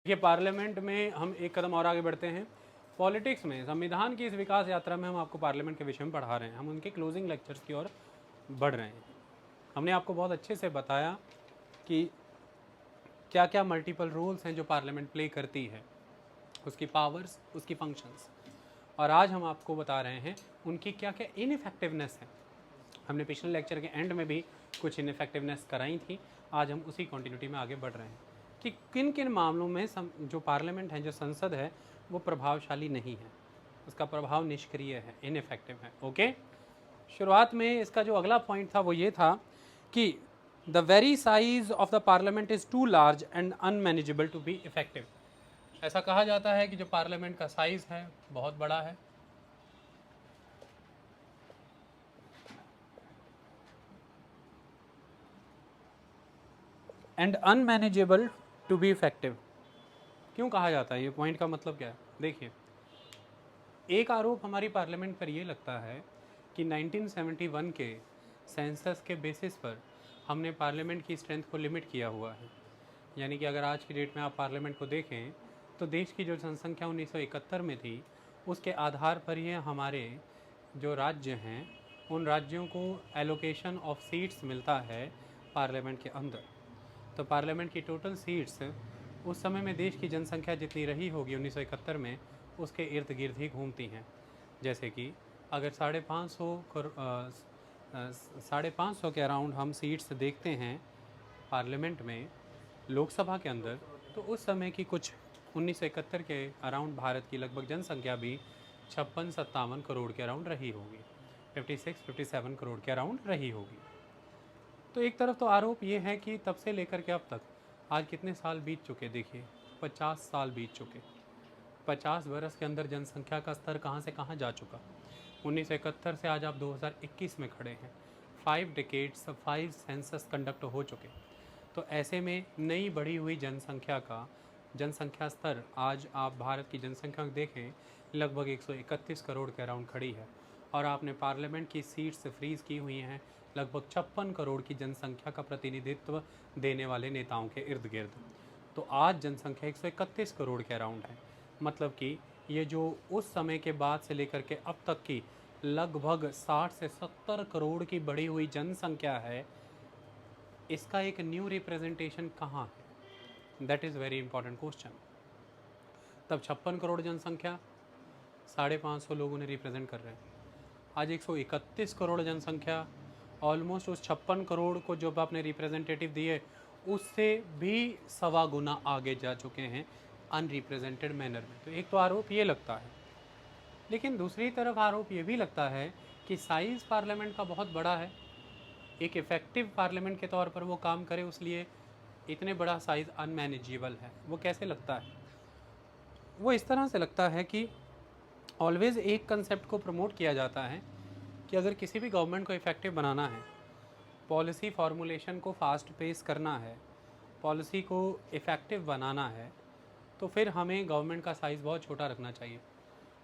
ये पार्लियामेंट में हम एक कदम और आगे बढ़ते हैं। पॉलिटिक्स में संविधान की इस विकास यात्रा में हम आपको पार्लियामेंट के विषय में पढ़ा रहे हैं, हम उनके क्लोजिंग लेक्चर्स की ओर बढ़ रहे हैं। हमने आपको बहुत अच्छे से बताया कि क्या क्या मल्टीपल रोल्स हैं जो पार्लियामेंट प्ले करती है, उसकी पावर्स, उसकी फंक्शंस, और आज हम आपको बता रहे हैं उनकी क्या क्या इनइफेक्टिवनेस है। हमने पिछले लेक्चर के एंड में भी कुछ इनइफेक्टिवनेस कराई थी, आज हम उसी कंटिन्यूटी में आगे बढ़ रहे हैं कि किन किन मामलों में जो पार्लियामेंट है, जो संसद है, वो प्रभावशाली नहीं है, उसका प्रभाव निष्क्रिय है, इनइफेक्टिव है। ओके, शुरुआत में इसका जो अगला पॉइंट था वो ये था कि the very size of the parliament is too large and unmanageable to be effective. ऐसा कहा जाता है कि जो पार्लियामेंट का साइज़ है बहुत बड़ा है and unmanageable to be effective. क्यों कहा जाता है, ये पॉइंट का मतलब क्या है? देखिए, एक आरोप हमारी पार्लियामेंट पर ये लगता है कि 1971 के सेंसस के बेसिस पर हमने पार्लियामेंट की स्ट्रेंथ को लिमिट किया हुआ है। यानी कि अगर आज की डेट में आप पार्लियामेंट को देखें तो देश की जो जनसंख्या 1971 में थी उसके आधार पर ही हमारे जो राज्य हैं उन राज्यों को एलोकेशन ऑफ सीट्स मिलता है पार्लियामेंट के अंदर। तो पार्लियामेंट की टोटल सीट्स उस समय में देश की जनसंख्या जितनी रही होगी 1971 में उसके इर्द गिर्द ही घूमती हैं। जैसे कि अगर 550 के अराउंड हम सीट्स देखते हैं पार्लियामेंट में, लोकसभा के अंदर, तो उस समय की कुछ 1971 के अराउंड भारत की लगभग जनसंख्या भी 56-57 करोड़ के अराउंड रही होगी, 56-57 करोड़ के अराउंड रही होगी। तो एक तरफ तो आरोप ये है कि तब से लेकर के अब तक आज कितने साल बीत चुके, देखिए 50 साल बीत चुके। 50 बरस के अंदर जनसंख्या का स्तर कहाँ से कहाँ जा चुका। 1971 से आज आप 2021 में खड़े हैं, 5 डिकेड्स, 5 सेंसस कंडक्ट हो चुके। तो ऐसे में नई बढ़ी हुई जनसंख्या स्तर आज आप भारत की जनसंख्या देखें लगभग 131 करोड़ के अराउंड खड़ी है, और आपने पार्लियामेंट की सीट्स फ्रीज की हुई हैं लगभग 56 करोड़ की जनसंख्या का प्रतिनिधित्व देने वाले नेताओं के इर्द गिर्द। तो आज जनसंख्या 131 करोड़ के अराउंड है। मतलब कि ये जो उस समय के बाद से लेकर के अब तक की लगभग 60 से 70 करोड़ की बढ़ी हुई जनसंख्या है, इसका एक न्यू रिप्रेजेंटेशन कहाँ है? That is very important question. तब 56 करोड़ जनसंख्या 550 लोग उन्हें रिप्रेजेंट कर रहे हैं। आज 131 करोड़ जनसंख्या, ऑलमोस्ट उस 56 करोड़ को जो आपने रिप्रेजेंटेटिव दिए उससे भी सवा गुना आगे जा चुके हैं अनरिप्रेजेंटेड मैनर में। तो एक तो आरोप ये लगता है, लेकिन दूसरी तरफ आरोप ये भी लगता है कि साइज़ पार्लियामेंट का बहुत बड़ा है, एक इफ़ेक्टिव पार्लियामेंट के तौर पर वो काम करे, उसलिए इतने बड़ा साइज़ अनमैनेजेबल है। वो कैसे लगता है? वो इस तरह से लगता है कि ऑलवेज़ एक कंसेप्ट को प्रमोट किया जाता है कि अगर किसी भी गवर्नमेंट को इफ़ेक्टिव बनाना है, पॉलिसी फॉर्मुलेशन को फास्ट पेस करना है, पॉलिसी को इफ़ेक्टिव बनाना है, तो फिर हमें गवर्नमेंट का साइज़ बहुत छोटा रखना चाहिए,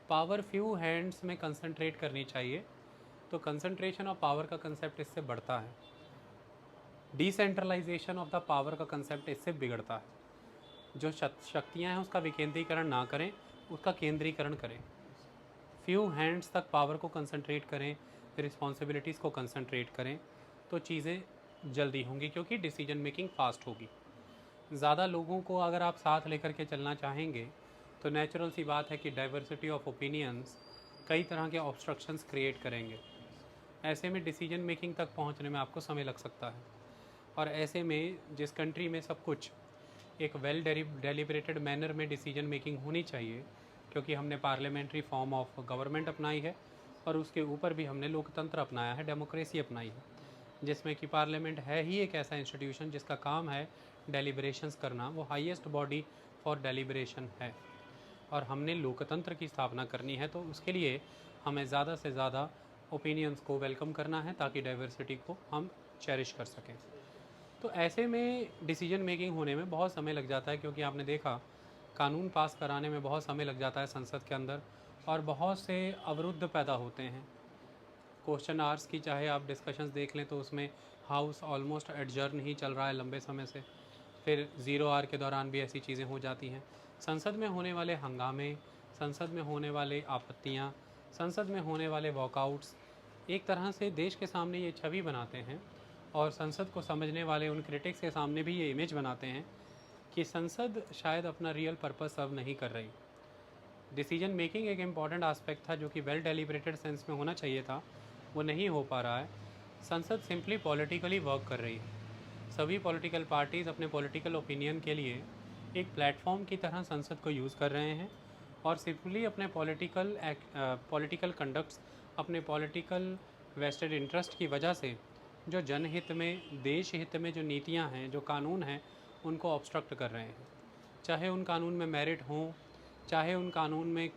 पावर फ्यू हैंड्स में कंसंट्रेट करनी चाहिए। तो कंसंट्रेशन ऑफ पावर का कंसेप्ट इससे बढ़ता है, डिसेंट्रलाइजेशन ऑफ द पावर का कंसेप्ट इससे बिगड़ता है। जो शक्तियाँ हैं उसका विकेंद्रीकरण ना करें, उसका केंद्रीकरण करें, फ्यू हैंड्स तक पावर को कंसंट्रेट करें, रिस्पॉन्सिबिलिटीज़ को कंसंट्रेट करें, तो चीज़ें जल्दी होंगी क्योंकि डिसीजन मेकिंग फास्ट होगी। ज़्यादा लोगों को अगर आप साथ लेकर के चलना चाहेंगे तो नेचुरल सी बात है कि डाइवर्सिटी ऑफ ओपिनियंस कई तरह के ऑब्स्ट्रक्शंस क्रिएट करेंगे। ऐसे में डिसीजन मेकिंग तक पहुंचने में आपको समय लग सकता है, और ऐसे में जिस कंट्री में सब कुछ एक वेल डेलिब्रेटेड मैनर में डिसीजन मेकिंग होनी चाहिए, क्योंकि हमने पार्लियामेंट्री फॉर्म ऑफ गवर्नमेंट अपनाई है और उसके ऊपर भी हमने लोकतंत्र अपनाया है, डेमोक्रेसी अपनाई है, जिसमें कि पार्लियामेंट है ही एक ऐसा इंस्टीट्यूशन जिसका काम है डेलिब्रेशंस करना, वो हाईएस्ट बॉडी फॉर डेलिब्रेशन है, और हमने लोकतंत्र की स्थापना करनी है। तो उसके लिए हमें ज़्यादा से ज़्यादा ओपिनियंस को वेलकम करना है ताकि डाइवर्सिटी को हम चेरिश कर सकें। तो ऐसे में डिसीजन मेकिंग होने में बहुत समय लग जाता है, क्योंकि आपने देखा कानून पास कराने में बहुत समय लग जाता है संसद के अंदर, और बहुत से अवरुद्ध पैदा होते हैं। क्वेश्चन आवर्स की चाहे आप डिस्कशंस देख लें तो उसमें हाउस ऑलमोस्ट एडजर्न ही चल रहा है लंबे समय से, फिर 0 आवर के दौरान भी ऐसी चीज़ें हो जाती हैं। संसद में होने वाले हंगामे, संसद में होने वाले आपत्तियाँ, संसद में होने वाले वॉकआउट्स एक तरह से देश के सामने ये छवि बनाते हैं और संसद को समझने वाले उन क्रिटिक्स के सामने भी ये इमेज बनाते हैं कि संसद शायद अपना रियल पर्पस सर्व नहीं कर रही। डिसीजन मेकिंग एक इम्पॉर्टेंट आस्पेक्ट था जो कि वेल डेलिब्रेटेड सेंस में होना चाहिए था, वो नहीं हो पा रहा है। संसद सिंपली पॉलिटिकली वर्क कर रही है। सभी पॉलिटिकल पार्टीज़ अपने पॉलिटिकल ओपिनियन के लिए एक प्लेटफॉर्म की तरह संसद को यूज़ कर रहे हैं और सिंपली अपने पॉलिटिकल कंडक्ट्स, अपने पॉलिटिकल वेस्टेड इंटरेस्ट की वजह से जो जनहित में, देश हित में जो नीतियां हैं, जो कानून हैं, उनको ऑब्स्ट्रक्ट कर रहे हैं। चाहे उन कानून में मेरिट हों, चाहे उन कानून में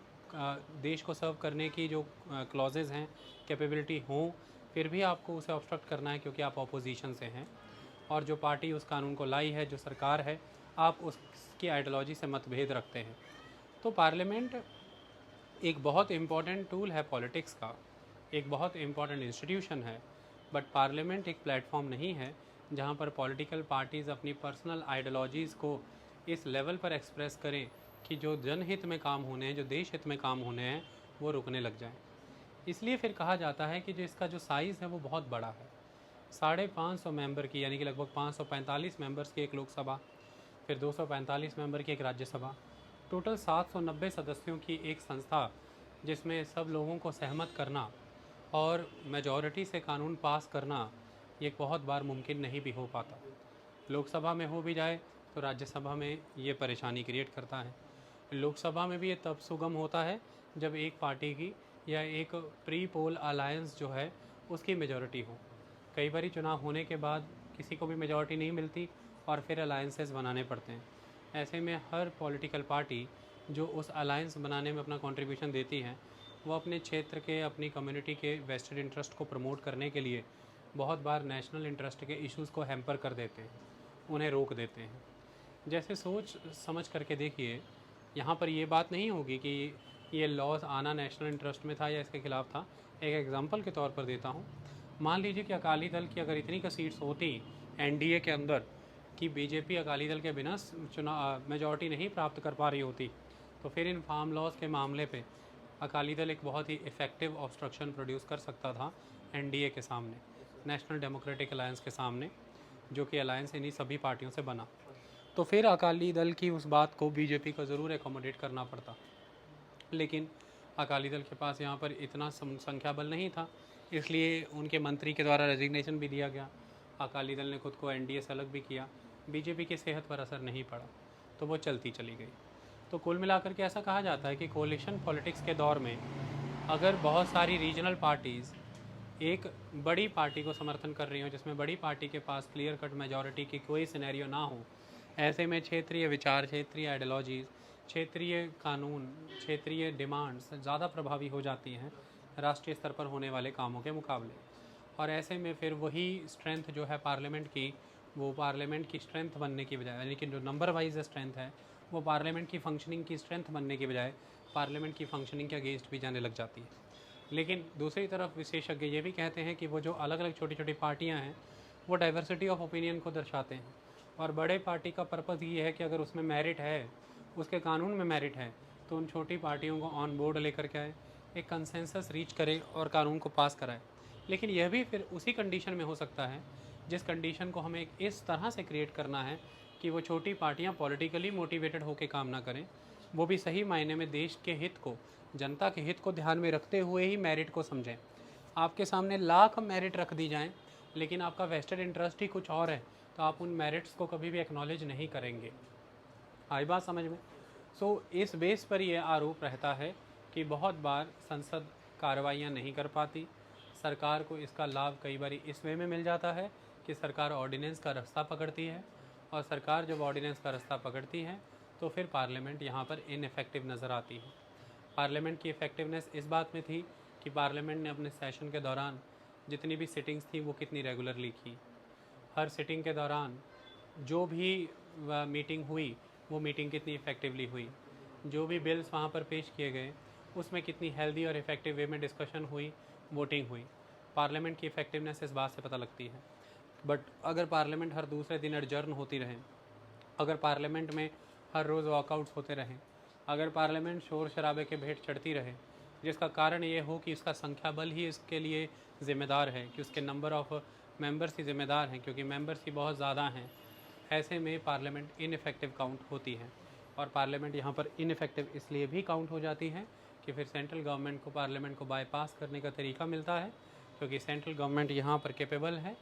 देश को सर्व करने की जो क्लॉजेज़ हैं, कैपेबिलिटी हों, फिर भी आपको उसे ऑब्स्ट्रक्ट करना है क्योंकि आप अपोजिशन से हैं और जो पार्टी उस कानून को लाई है, जो सरकार है, आप उसकी आइडियोलॉजी से मतभेद रखते हैं। तो पार्लियामेंट एक बहुत इम्पॉर्टेंट टूल है पॉलिटिक्स का, एक बहुत इम्पॉर्टेंट इंस्टीट्यूशन है, बट पार्लियामेंट एक प्लेटफॉर्म नहीं है जहाँ पर पॉलिटिकल पार्टीज़ अपनी पर्सनल आइडियोलॉजीज़ को इस लेवल पर एक्सप्रेस करें कि जो जनहित में काम होने हैं, जो देश हित में काम होने हैं, वो रुकने लग जाएं। इसलिए फिर कहा जाता है कि जो इसका जो साइज़ है वो बहुत बड़ा है। 550 मेंबर की, यानी कि लगभग 545 मेंबर्स की एक लोकसभा, फिर 245 मेंबर की एक राज्यसभा, टोटल 790 सदस्यों की एक संस्था, जिसमें सब लोगों को सहमत करना और मेजॉरिटी से कानून पास करना ये बहुत बार मुमकिन नहीं भी हो पाता। लोकसभा में हो भी जाए तो राज्यसभा में ये परेशानी क्रिएट करता है। लोकसभा में भी ये तब सुगम होता है जब एक पार्टी की या एक प्री पोल अलायंस जो है उसकी मेजॉरिटी हो। कई बार चुनाव होने के बाद किसी को भी मेजॉरिटी नहीं मिलती और फिर अलायंसेस बनाने पड़ते हैं। ऐसे में हर पॉलिटिकल पार्टी जो उस अलायंस बनाने में अपना कंट्रीब्यूशन देती है, वो अपने क्षेत्र के, अपनी कम्युनिटी के वेस्टेड इंटरेस्ट को प्रमोट करने के लिए बहुत बार नेशनल इंटरेस्ट के इश्यूज़ को हैम्पर कर देते हैं, उन्हें रोक देते हैं। जैसे सोच समझ करके देखिए, यहाँ पर ये बात नहीं होगी कि ये लॉज आना नेशनल इंटरेस्ट में था या इसके खिलाफ था। एक एग्जांपल के तौर पर देता हूँ। मान लीजिए कि अकाली दल की अगर इतनी का सीट्स होती एनडीए के अंदर कि बीजेपी अकाली दल के बिना चुनाव मेजॉरिटी नहीं प्राप्त कर पा रही होती, तो फिर इन फार्म लॉज के मामले पे अकाली दल एक बहुत ही इफ़ेक्टिव ऑब्स्ट्रक्शन प्रोड्यूस कर सकता था एनडीए के सामने, नेशनल डेमोक्रेटिक अलायंस के सामने, जो कि अलायंस इन्हीं सभी पार्टियों से बना। तो फिर अकाली दल की उस बात को बीजेपी को ज़रूर एकोमोडेट करना पड़ता, लेकिन अकाली दल के पास यहाँ पर इतना संख्या बल नहीं था, इसलिए उनके मंत्री के द्वारा रेजिग्नेशन भी दिया गया। अकाली दल ने खुद को एनडीए से अलग भी किया, बीजेपी की सेहत पर असर नहीं पड़ा, तो वो चलती चली गई। तो कुल मिलाकर के ऐसा कहा जाता है कि कोलिशन पॉलिटिक्स के दौर में अगर बहुत सारी रीजनल पार्टीज़ एक बड़ी पार्टी को समर्थन कर रही हो, जिसमें बड़ी पार्टी के पास क्लियर कट मेजॉरिटी की कोई सिनेरियो ना हो, ऐसे में क्षेत्रीय विचार, क्षेत्रीय आइडियोलॉजीज़, क्षेत्रीय कानून, क्षेत्रीय डिमांड्स ज़्यादा प्रभावी हो जाती हैं राष्ट्रीय स्तर पर होने वाले कामों के मुकाबले। और ऐसे में फिर वही स्ट्रेंथ जो है पार्लियामेंट की, वो पार्लियामेंट की स्ट्रेंथ बनने की बजाय, यानी कि जो नंबर वाइज स्ट्रेंथ है, वो पार्लियामेंट की फंक्शनिंग की स्ट्रेंथ बनने की बजाय पार्लियामेंट की फंक्शनिंग के अगेंस्ट भी जाने लग जाती है। लेकिन दूसरी तरफ विशेषज्ञ ये भी कहते हैं कि वो जो अलग अलग छोटी छोटी पार्टियां हैं, वो डाइवर्सिटी ऑफ ओपिनियन को दर्शाते हैं और बड़े पार्टी का पर्पज़ ये है कि अगर उसमें मेरिट है, उसके कानून में मेरिट है, तो उन छोटी पार्टियों को ऑन बोर्ड लेकर के आए, एक कंसेंसस रीच करे और कानून को पास कराए। लेकिन यह भी फिर उसी कंडीशन में हो सकता है जिस कंडीशन को हमें इस तरह से क्रिएट करना है कि वो छोटी पार्टियां पॉलिटिकली मोटिवेटेड होकर काम ना करें, वो भी सही मायने में देश के हित को, जनता के हित को ध्यान में रखते हुए ही मेरिट को समझें। आपके सामने लाख मेरिट रख दी जाएं, लेकिन आपका वेस्टेड इंटरेस्ट ही कुछ और है, तो आप उन मेरिट्स को कभी भी एक्नॉलेज नहीं करेंगे। आई बात समझ में? इस बेस पर यह आरोप रहता है कि बहुत बार संसद कार्रवाइयाँ नहीं कर पाती। सरकार को इसका लाभ कई बार इस वे में मिल जाता है कि सरकार ऑर्डिनेंस का रास्ता पकड़ती है, और सरकार जब ऑर्डिनेंस का रास्ता पकड़ती है तो फिर पार्लियामेंट यहाँ पर इनफेक्टिव नज़र आती है। पार्लियामेंट की इफ़ेक्टिवनेस इस बात में थी कि पार्लियामेंट ने अपने सेशन के दौरान जितनी भी सिटिंग्स थी वो कितनी रेगुलरली की। हर सिटिंग के दौरान जो भी मीटिंग हुई, वो मीटिंग कितनी इफ़ेक्टिवली हुई। जो भी बिल्स वहाँ पर पेश किए गए, उसमें कितनी हेल्दी और इफ़ेक्टिव वे में डिस्कशन हुई, वोटिंग हुई। पार्लियामेंट की इफ़ेक्टिवनेस इस बात से पता लगती है। बट अगर पार्लियामेंट हर दूसरे दिन एडजर्न होती रहे, अगर पार्लियामेंट में हर रोज़ वॉकआउट होते रहें, अगर पार्लियामेंट शोर शराबे के भेंट चढ़ती रहे, जिसका कारण ये हो कि इसका संख्या बल ही इसके लिए ज़िम्मेदार है, कि उसके नंबर ऑफ़ मेंबर्स ही ज़िम्मेदार हैं, क्योंकि मेंबर्स ही बहुत ज़्यादा हैं, ऐसे में पार्लियामेंट इनफेक्टिव काउंट होती है। और पार्लियामेंट यहाँ पर इनफेक्टिव इसलिए भी काउंट हो जाती है कि फिर सेंट्रल गवर्नमेंट को पार्लियामेंट को बाईपास करने का तरीका मिलता है, क्योंकि सेंट्रल गवर्नमेंट यहाँ पर कैपेबल है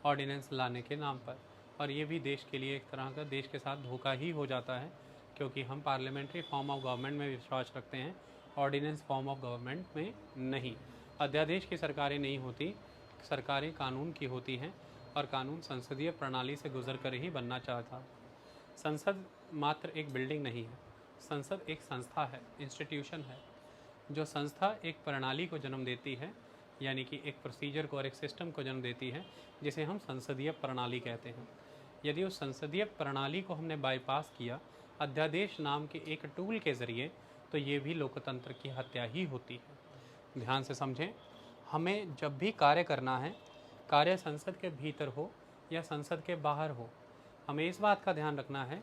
ऑर्डिनेंस लाने के नाम पर। और ये भी देश के लिए एक तरह का देश के साथ धोखा ही हो जाता है, क्योंकि हम पार्लियामेंट्री फॉर्म ऑफ गवर्नमेंट में विश्वास रखते हैं, ऑर्डिनेंस फॉर्म ऑफ गवर्नमेंट में नहीं। अध्यादेश की सरकारें नहीं होती, सरकारें कानून की होती हैं, और कानून संसदीय प्रणाली से गुजर कर ही बनना चाहता। संसद मात्र एक बिल्डिंग नहीं है, संसद एक संस्था है, इंस्टीट्यूशन है। जो संस्था एक प्रणाली को जन्म देती है, यानी कि एक प्रोसीजर को और एक सिस्टम को जन्म देती है, जिसे हम संसदीय प्रणाली कहते हैं। यदि उस संसदीय प्रणाली को हमने बाईपास किया अध्यादेश नाम के एक टूल के ज़रिए, तो ये भी लोकतंत्र की हत्या ही होती है। ध्यान से समझें, हमें जब भी कार्य करना है, कार्य संसद के भीतर हो या संसद के बाहर हो, हमें इस बात का ध्यान रखना है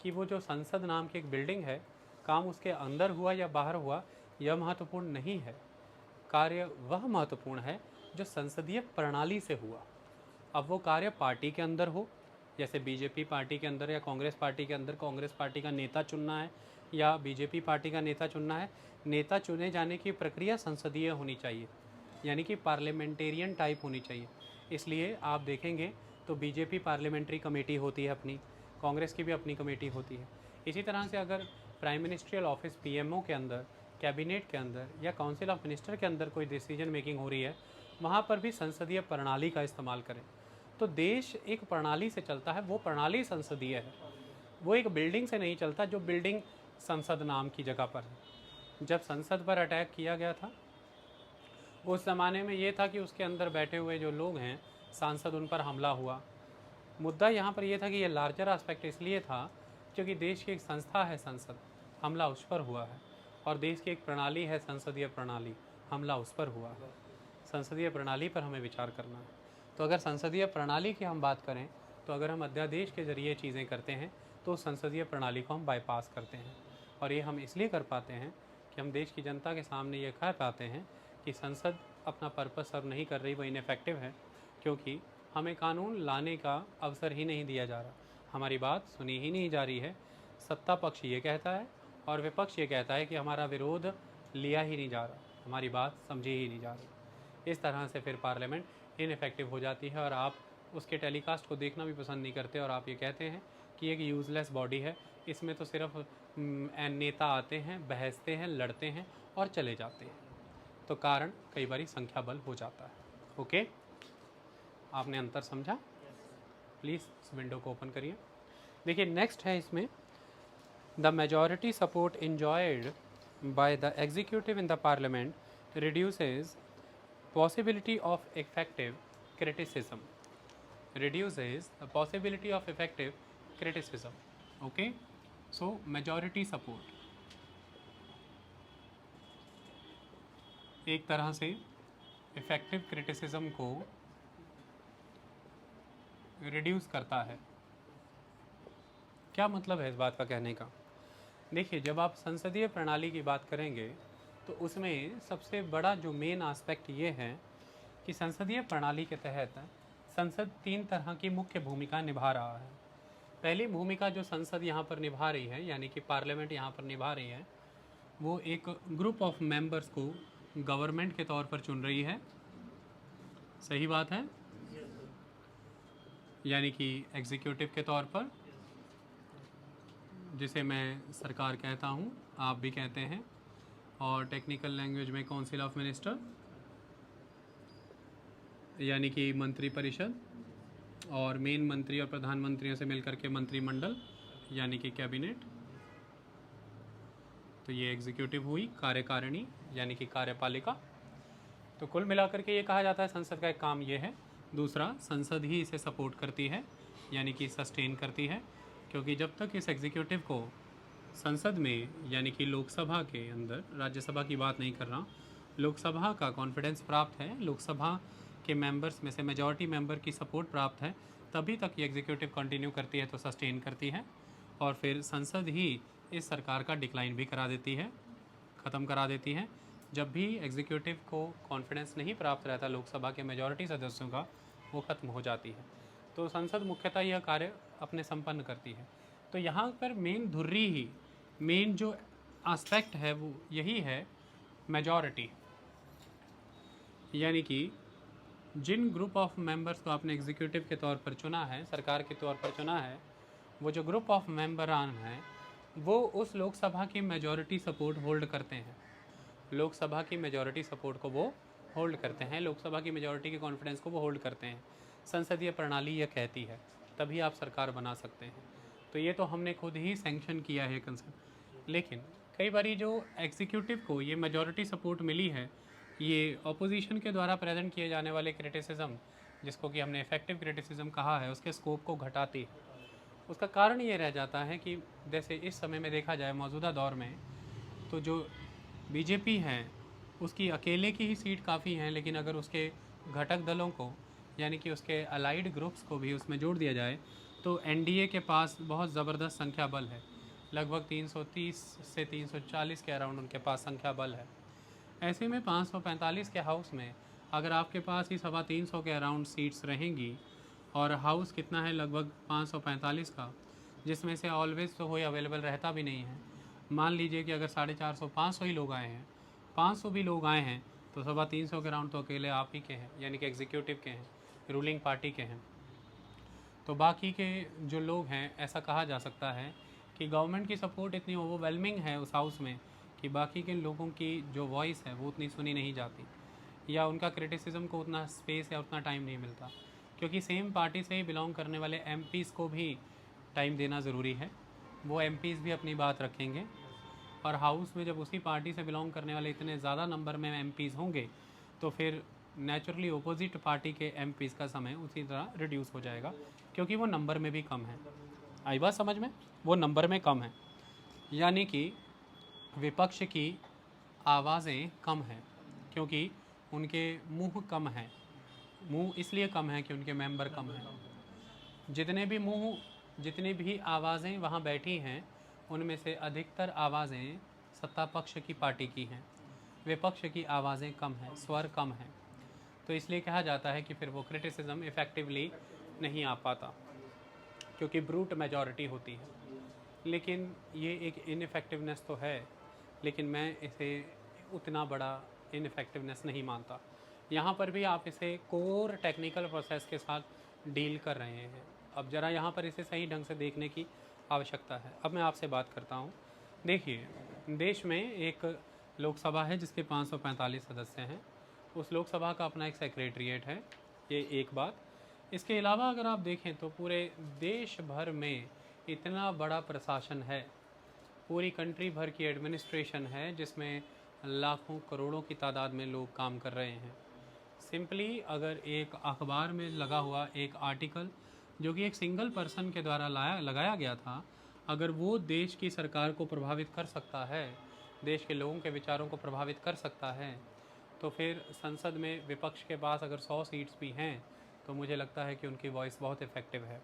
कि वो जो संसद नाम की एक बिल्डिंग है, काम उसके अंदर हुआ या बाहर हुआ यह महत्वपूर्ण नहीं है। कार्य वह महत्वपूर्ण है जो संसदीय प्रणाली से हुआ। अब वो कार्य पार्टी के अंदर हो, जैसे बीजेपी पार्टी के अंदर या कांग्रेस पार्टी के अंदर कांग्रेस पार्टी का नेता चुनना है या बीजेपी पार्टी का नेता चुनना है, नेता चुने जाने की प्रक्रिया संसदीय होनी चाहिए, यानी कि पार्लियामेंटेरियन टाइप होनी चाहिए। इसलिए आप देखेंगे तो बीजेपी पार्लियामेंट्री कमेटी होती है अपनी, कांग्रेस की भी अपनी कमेटी होती है। इसी तरह से अगर प्राइम मिनिस्ट्रियल ऑफिस पीएमओ के अंदर, कैबिनेट के अंदर या काउंसिल ऑफ मिनिस्टर के अंदर कोई डिसीजन मेकिंग हो रही है, वहाँ पर भी संसदीय प्रणाली का इस्तेमाल करें। तो देश एक प्रणाली से चलता है, वो प्रणाली संसदीय है, वो एक बिल्डिंग से नहीं चलता जो बिल्डिंग संसद नाम की जगह पर है। जब संसद पर अटैक किया गया था, उस ज़माने में ये था कि उसके अंदर बैठे हुए जो लोग हैं सांसद, उन पर हमला हुआ। मुद्दा यहाँ पर यह था कि ये लार्जर एस्पेक्ट इसलिए था क्योंकि देश की एक संस्था है संसद, हमला उस पर हुआ है, और देश की एक प्रणाली है संसदीय प्रणाली, हमला उस पर हुआ है। संसदीय प्रणाली पर हमें विचार करना है। तो अगर संसदीय प्रणाली की हम बात करें, तो अगर हम अध्यादेश के ज़रिए चीज़ें करते हैं तो उस संसदीय प्रणाली को हम बाईपास करते हैं। और ये हम इसलिए कर पाते हैं कि हम देश की जनता के सामने ये कह पाते हैं कि संसद अपना पर्पस सर्व नहीं कर रही, वो इनफेक्टिव है, क्योंकि हमें कानून लाने का अवसर ही नहीं दिया जा रहा, हमारी बात सुनी ही नहीं जा रही है। सत्ता पक्ष ये कहता है और विपक्ष ये कहता है कि हमारा विरोध लिया ही नहीं जा रहा, हमारी बात समझी ही नहीं जा रही। इस तरह से फिर पार्लियामेंट इनफेक्टिव हो जाती है और आप उसके टेलीकास्ट को देखना भी पसंद नहीं करते, और आप ये कहते हैं कि एक यूज़लेस बॉडी है, इसमें तो सिर्फ नेता आते हैं, बहसते हैं, लड़ते हैं और चले जाते हैं। तो कारण कई बार संख्या बल हो जाता है। ओके, आपने अंतर समझा? प्लीज़ इस विंडो को ओपन करिए। देखिए नेक्स्ट है इसमें, the majority support enjoyed by the executive in the parliament reduces possibility of effective criticism, reduces the possibility of effective criticism. Okay, so majority support एक तरह से इफेक्टिव क्रिटिसिज्म को रिड्यूस करता है। क्या मतलब है इस बात का कहने का? देखिए, जब आप संसदीय प्रणाली की बात करेंगे तो उसमें सबसे बड़ा जो मेन एस्पेक्ट ये है कि संसदीय प्रणाली के तहत संसद 3 तरह की मुख्य भूमिका निभा रहा है। पहली भूमिका जो संसद यहाँ पर निभा रही है, यानी कि पार्लियामेंट यहाँ पर निभा रही है, वो एक ग्रुप ऑफ मेंबर्स को गवर्नमेंट के तौर पर चुन रही है। सही बात है? यानी कि एग्जीक्यूटिव के तौर पर, जिसे मैं सरकार कहता हूँ, आप भी कहते हैं, और टेक्निकल लैंग्वेज में काउंसिल ऑफ मिनिस्टर, यानी कि मंत्री परिषद, और मेन मंत्री और प्रधानमंत्रियों से मिलकर के मंत्रिमंडल, यानी कि कैबिनेट। तो ये एग्जीक्यूटिव हुई, कार्यकारिणी यानी कि कार्यपालिका। तो कुल मिलाकर के ये कहा जाता है संसद का एक काम ये है। दूसरा, संसद ही इसे सपोर्ट करती है, यानी कि सस्टेन करती है, क्योंकि जब तक इस एग्जीक्यूटिव को संसद में, यानी कि लोकसभा के अंदर, राज्यसभा की बात नहीं कर रहा, लोकसभा का कॉन्फिडेंस प्राप्त है, लोकसभा के मेंबर्स में से मेजॉरिटी मेंबर की सपोर्ट प्राप्त है, तभी तक ये एग्जीक्यूटिव कंटिन्यू करती है, तो सस्टेन करती है। और फिर संसद ही इस सरकार का डिक्लाइन भी करा देती है, ख़त्म करा देती है। जब भी एग्जीक्यूटिव को कॉन्फिडेंस नहीं प्राप्त रहता लोकसभा के मेजॉरिटी सदस्यों का, वो ख़त्म हो जाती है। तो संसद मुख्यतः यह कार्य अपने संपन्न करती है। तो यहाँ पर मेन धुर्री ही, मेन जो एस्पेक्ट है वो यही है, मेजॉरिटी। यानी कि जिन ग्रुप ऑफ मेंबर्स को आपने एग्जीक्यूटिव के तौर पर चुना है, सरकार के तौर पर चुना है, वो जो ग्रुप ऑफ मेंबरान हैं वो उस लोकसभा की मेजॉरिटी सपोर्ट होल्ड करते हैं। लोकसभा की मेजॉरिटी सपोर्ट को वो होल्ड करते हैं, लोकसभा की मेजॉरिटी के कॉन्फिडेंस को वो होल्ड करते हैं। संसदीय प्रणाली यह कहती है, तभी आप सरकार बना सकते हैं। तो ये तो हमने खुद ही सैंक्शन किया है कंसेप्ट। लेकिन कई बारी जो एग्जीक्यूटिव को ये मेजॉरिटी सपोर्ट मिली है, ये ऑपोजिशन के द्वारा प्रेजेंट किए जाने वाले क्रिटिसिज्म, जिसको कि हमने इफेक्टिव क्रिटिसिज्म कहा है, उसके स्कोप को घटाती है। उसका कारण ये रह जाता है कि जैसे इस समय में देखा जाए मौजूदा दौर में, तो जो बीजेपी है उसकी अकेले की ही सीट काफ़ी हैं, लेकिन अगर उसके घटक दलों को यानी कि उसके अलाइड ग्रुप्स को भी उसमें जोड़ दिया जाए तो एनडीए के पास बहुत ज़बरदस्त संख्या बल है। लगभग 330 से 340 के अराउंड उनके पास संख्या बल है। ऐसे में 545 के हाउस में अगर आपके पास ही 325 के अराउंड सीट्स रहेंगी, और हाउस कितना है, लगभग 545 का, जिसमें से ऑलवेज तो कोई अवेलेबल रहता भी नहीं है। मान लीजिए कि अगर 450 500 ही लोग आए हैं, 500 भी लोग आए हैं, तो 325 के अराउंड तो अकेले आप ही के हैं, यानी कि एग्जीक्यूटिव के हैं, रूलिंग पार्टी के हैं। तो बाकी के जो लोग हैं, ऐसा कहा जा सकता है कि गवर्नमेंट की सपोर्ट इतनी ओवरवेलमिंग है उस हाउस में कि बाकी के लोगों की जो वॉइस है वो उतनी सुनी नहीं जाती, या उनका क्रिटिसिज्म को उतना स्पेस या उतना टाइम नहीं मिलता, क्योंकि सेम पार्टी से ही बिलोंग करने वाले एमपीज़ को भी टाइम देना ज़रूरी है। वो एमपीज़ भी अपनी बात रखेंगे, और हाउस में जब उसी पार्टी से बिलोंग करने वाले इतने ज़्यादा नंबर में एमपीज़ होंगे तो फिर नेचुरली अपोजिट पार्टी के एमपीज़ का समय उसी तरह रिड्यूस हो जाएगा, क्योंकि वो नंबर में भी कम है। आई बात समझ में? वो नंबर में कम है, यानी कि विपक्ष की आवाज़ें कम हैं, क्योंकि उनके मुंह कम हैं। मुंह इसलिए कम है कि उनके मेंबर कम हैं। जितनी भी आवाज़ें वहाँ बैठी हैं, उनमें से अधिकतर आवाज़ें सत्ता पक्ष की पार्टी की हैं, विपक्ष की आवाज़ें कम हैं, स्वर कम हैं। तो इसलिए कहा जाता है कि फिर वो क्रिटिसिज्म इफ़ेक्टिवली नहीं आ पाता, क्योंकि ब्रूट मेजॉरिटी होती है। लेकिन ये एक इनफेक्टिवनेस तो है, लेकिन मैं इसे उतना बड़ा इनफेक्टिवनेस नहीं मानता। यहाँ पर भी आप इसे कोर टेक्निकल प्रोसेस के साथ डील कर रहे हैं। अब ज़रा यहाँ पर इसे सही ढंग से देखने की आवश्यकता है। अब मैं आपसे बात करता हूँ। देखिए, देश में एक लोकसभा है जिसके 545 सदस्य हैं। उस लोकसभा का अपना एक सेक्रेटरीट है, ये एक बात। इसके अलावा अगर आप देखें तो पूरे देश भर में इतना बड़ा प्रशासन है, पूरी कंट्री भर की एडमिनिस्ट्रेशन है, जिसमें लाखों करोड़ों की तादाद में लोग काम कर रहे हैं। सिंपली अगर एक अखबार में लगा हुआ एक आर्टिकल, जो कि एक सिंगल पर्सन के द्वारा लगाया गया था, अगर वो देश की सरकार को प्रभावित कर सकता है, देश के लोगों के विचारों को प्रभावित कर सकता है, तो फिर संसद में विपक्ष के पास अगर 100 सीट्स भी हैं तो मुझे लगता है कि उनकी वॉइस बहुत इफ़ेक्टिव है।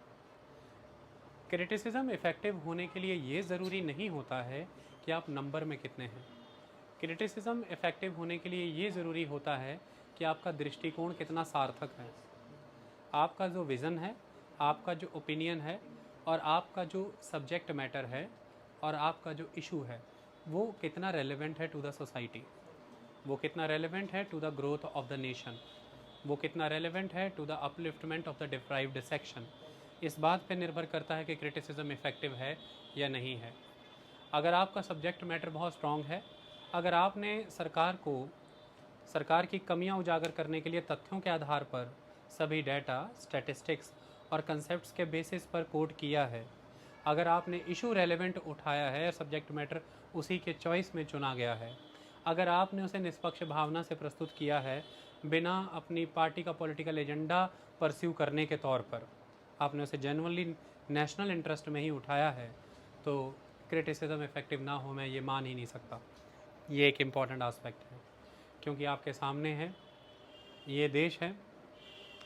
क्रिटिसिज्म इफ़ेक्टिव होने के लिए ये ज़रूरी नहीं होता है कि आप नंबर में कितने हैं। क्रिटिसिज्म इफ़ेक्टिव होने के लिए ये ज़रूरी होता है कि आपका दृष्टिकोण कितना सार्थक है, आपका जो विज़न है, आपका जो ओपिनियन है, और आपका जो सब्जेक्ट मैटर है, और आपका जो इशू है, वो कितना रेलेवेंट है टू द सोसाइटी, वो कितना रेलेवेंट है to the growth of the nation, वो कितना रेलेवेंट है to the upliftment of the deprived section. इस बात पर निर्भर करता है कि क्रिटिसिज्म इफ़ेक्टिव है या नहीं है। अगर आपका सब्जेक्ट मैटर बहुत स्ट्रॉन्ग है, अगर आपने सरकार की कमियां उजागर करने के लिए तथ्यों के आधार पर सभी डाटा, स्टैटिस्टिक्स और कंसेप्ट्स के बेसिस पर कोट किया है, अगर आपने इशू रेलेवेंट उठाया है, सब्जेक्ट मैटर उसी के चॉइस में चुना गया है, अगर आपने उसे निष्पक्ष भावना से प्रस्तुत किया है, बिना अपनी पार्टी का पॉलिटिकल एजेंडा परस्यू करने के तौर पर आपने उसे जेन्युइनली नेशनल इंटरेस्ट में ही उठाया है, तो क्रिटिसिज्म इफ़ेक्टिव ना हो मैं ये मान ही नहीं सकता। ये एक इम्पॉर्टेंट आस्पेक्ट है, क्योंकि आपके सामने है, ये देश है